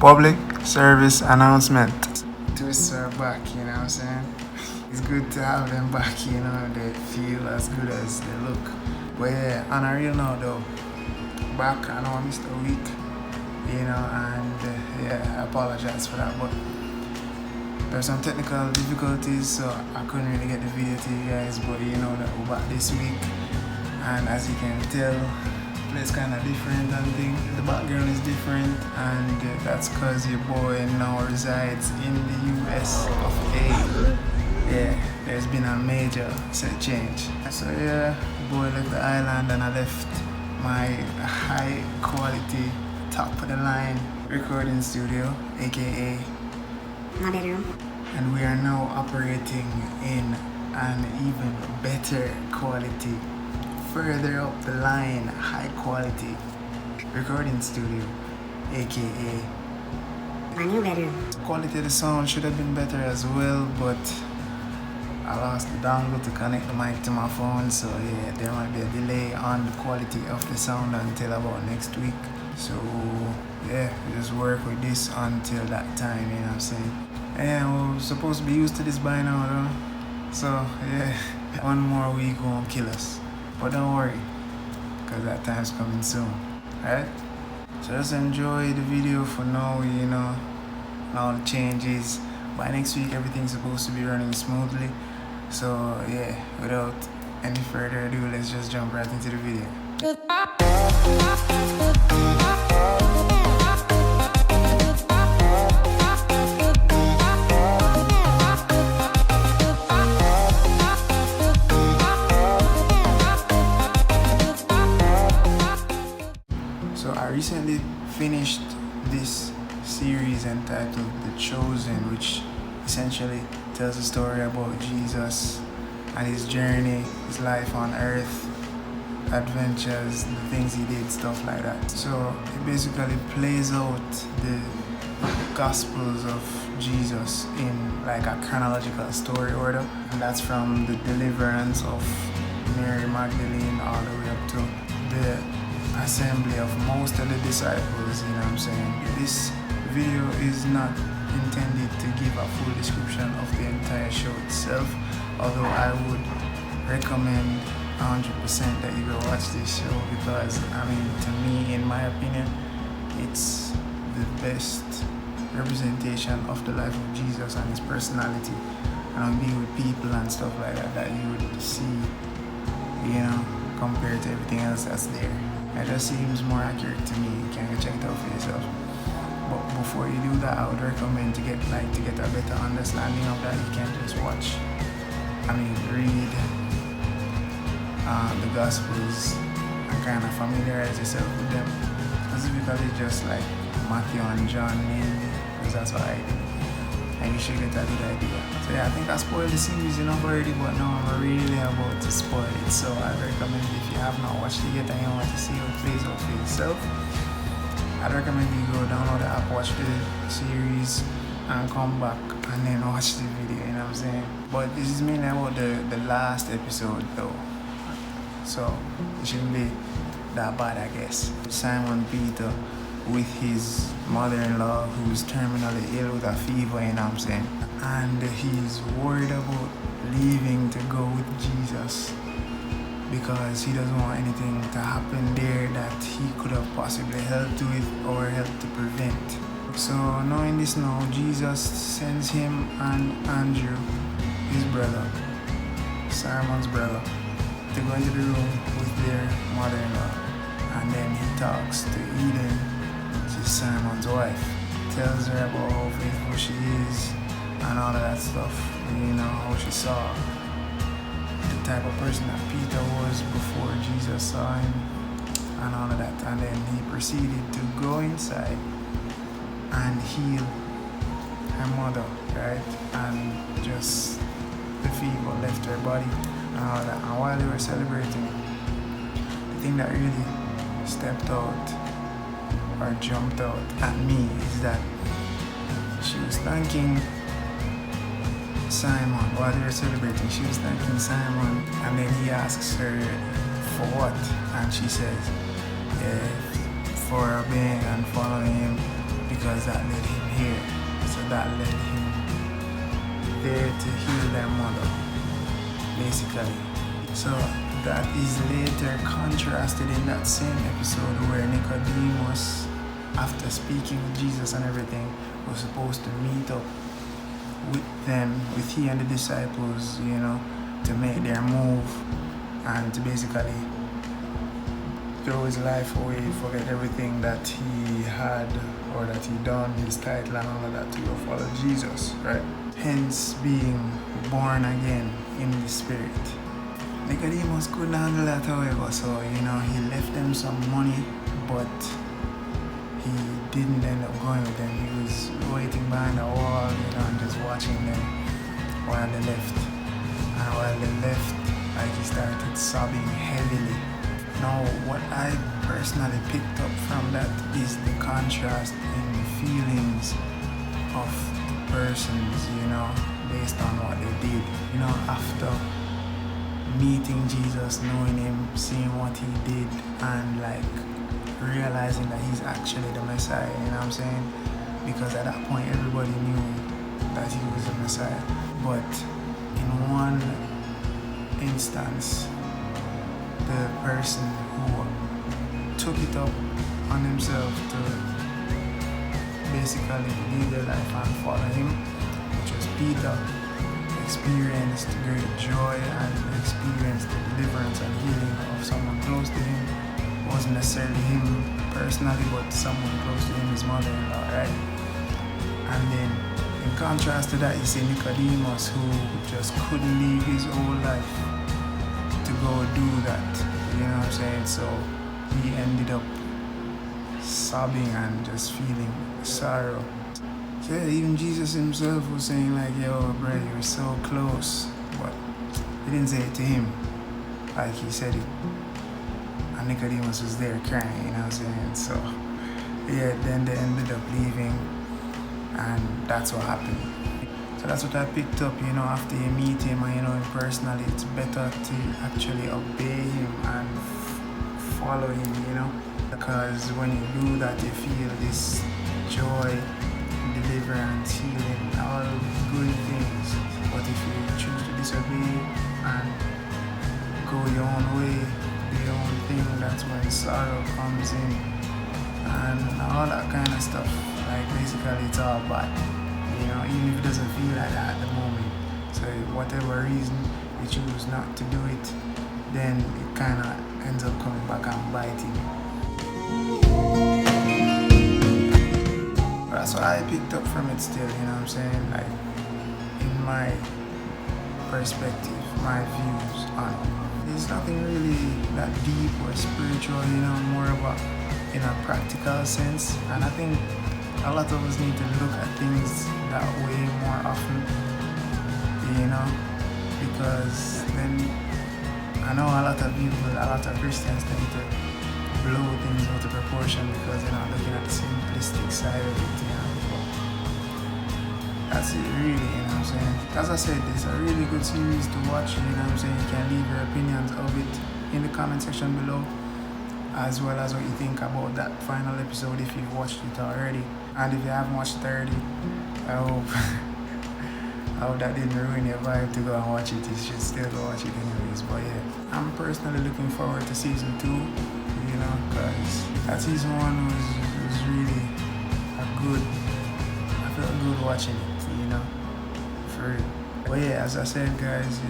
Public service announcement. Twists are back, you know what I'm saying? It's good to have them back, you know, they feel as good as they look. But yeah, on a real note though, back, I know I missed a week, you know, and yeah, I apologize for that, but there's some technical difficulties, so I couldn't really get the video to you guys, but you know that we're back this week, and as you can tell, it's kind of different and things. The background is different, and that's because your boy now resides in the US of A. Yeah, there's been a major set change. So yeah, boy left the island and I left my high quality, top of the line recording studio, aka my bedroom. And we are now operating in an even better quality, further up the line, high quality recording studio, aka my new bedroom. Quality of the sound should have been better as well, but I lost the dongle to connect the mic to my phone, so yeah, there might be a delay on the quality of the sound until about next week. So yeah, just work with this until that time, you know what I'm saying? And we're supposed to be used to this by now though. So yeah, one more week won't kill us. But don't worry, because that time's coming soon, alright? So just enjoy the video for now, you know, and all the changes. By next week, everything's supposed to be running smoothly. So yeah, without any further ado, let's just jump right into the video. So I recently finished this series entitled The Chosen, which essentially tells a story about Jesus and his journey, his life on earth, adventures, the things he did, stuff like that. So it basically plays out the Gospels of Jesus in like a chronological story order, and that's from the deliverance of Mary Magdalene all the way up to the assembly of most of the disciples, you know what I'm saying? This video is not intended to give a full description of the entire show itself, although I would recommend 100% that you go watch this show because, I mean, to me, in my opinion, it's the best representation of the life of Jesus and his personality and being with people and stuff like that that you would see, you know, compared to everything else that's there. It just seems more accurate to me. You can go check it out for yourself. But before you do that, I would recommend to get a better understanding of that. You can just watch, read the Gospels and kind of familiarize yourself with them. Specifically just like Matthew and John mainly, because that's what I do. And you should get a good idea. So yeah, I think I spoiled the series enough already, but now I'm really about to spoil it. So I recommend if you have not watched it yet and you want to see how it plays out for yourself, I'd recommend you go download the app, watch the series, and come back and then watch the video, you know what I'm saying? But this is mainly about the last episode though. So it shouldn't be that bad, I guess. Simon Peter with his mother-in-law who's terminally ill with a fever, you know what I'm saying? And he's worried about leaving to go with Jesus because he doesn't want anything to happen there that he could have possibly helped with or helped to prevent. So knowing this now, Jesus sends him and Andrew, his brother, Simon's brother, to go into the room with their mother-in-law. And then he talks to Eden, Simon's wife, tells her about how faithful she is and all of that stuff, you know, how she saw the type of person that Peter was before Jesus saw him and all of that. And then he proceeded to go inside and heal her mother, right? And just the fever left her body and all that. And while they were celebrating, the thing that really stepped out or jumped out at me is that she was thanking Simon while they were celebrating. She was thanking Simon, and then he asks her for what, and she says, yeah, for obeying and following him because that led him here. So that led him there to heal their mother, basically. So that is later contrasted in that same episode where Nicodemus, after speaking with Jesus and everything, was supposed to meet up with them, with he and the disciples, to make their move and to basically throw his life away, forget everything that he had or that he done, his title and all of that, to go follow Jesus, right? Hence being born again in the spirit. Nicodemus couldn't handle that, however, so he left them some money, but he didn't end up going with them. He was waiting behind a wall, and just watching them while they left. And while they left, he started sobbing heavily. Now, what I personally picked up from that is the contrast in the feelings of the persons, based on what they did. After meeting Jesus, knowing him, seeing what he did, and realizing that he's actually the Messiah, because at that point everybody knew that he was the Messiah. But in one instance, the person who took it up on himself to basically live their life and follow him, which was Peter, experienced great joy and experienced the deliverance and healing of someone close to him. It wasn't necessarily him personally, but someone close to him, his mother-in-law, right? And then in contrast to that, you see Nicodemus, who just couldn't leave his whole life to go do that, so he ended up sobbing and just feeling sorrow. So yeah, even Jesus himself was saying yo, bro, you're so close, but he didn't say it to him, he said it, and Nicodemus was there crying, so yeah, then they ended up leaving, and that's what happened. So that's what I picked up, after you meet him and personally, it's better to actually obey him and follow him, because when you do that, you feel this joy, deliverance, healing, all good things. But if you choose to disobey and go your own way, do your own thing, that's when sorrow comes in and all that kind of stuff. Basically it's all bad, even if it doesn't feel like that at the moment. So whatever reason you choose not to do it, then it kind of ends up coming back and biting you. That's what I picked up from it still, in my perspective, my views on it. There's nothing really that deep or spiritual, more of in a practical sense. And I think a lot of us need to look at things that way more often, because then I know a lot of Christians tend to blow things out of proportion because they're not looking at the simplistic side of it, That's it really, As I said, it's a really good series to watch, You can leave your opinions of it in the comment section below, as well as what you think about that final episode if you've watched it already. And if you haven't watched it already, I hope that didn't ruin your vibe to go and watch it. You should still go watch it anyways. But yeah, I'm personally looking forward to season 2, because that season 1 was really I felt good watching it, for real. But yeah, as I said, guys,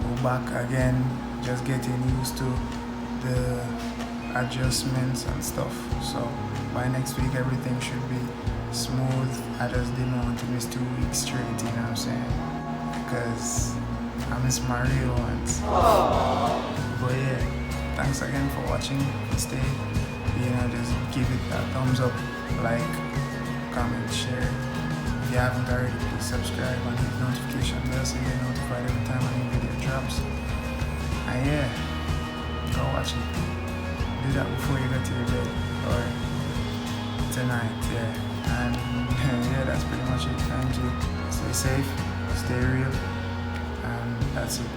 we're back again, just getting used to the adjustments and stuff. So by next week everything should be smooth. I just didn't want to miss 2 weeks straight, because I miss my real ones. But yeah, thanks again for watching. Stay, just give it that thumbs up, like, comment, share. If you haven't already, please subscribe and hit notification bell so you get notified every time a new video drops. And yeah, go watch it. Do that before you go to your bed or tonight, And yeah, that's pretty much it. Thank you. Stay safe, stay real, and that's it.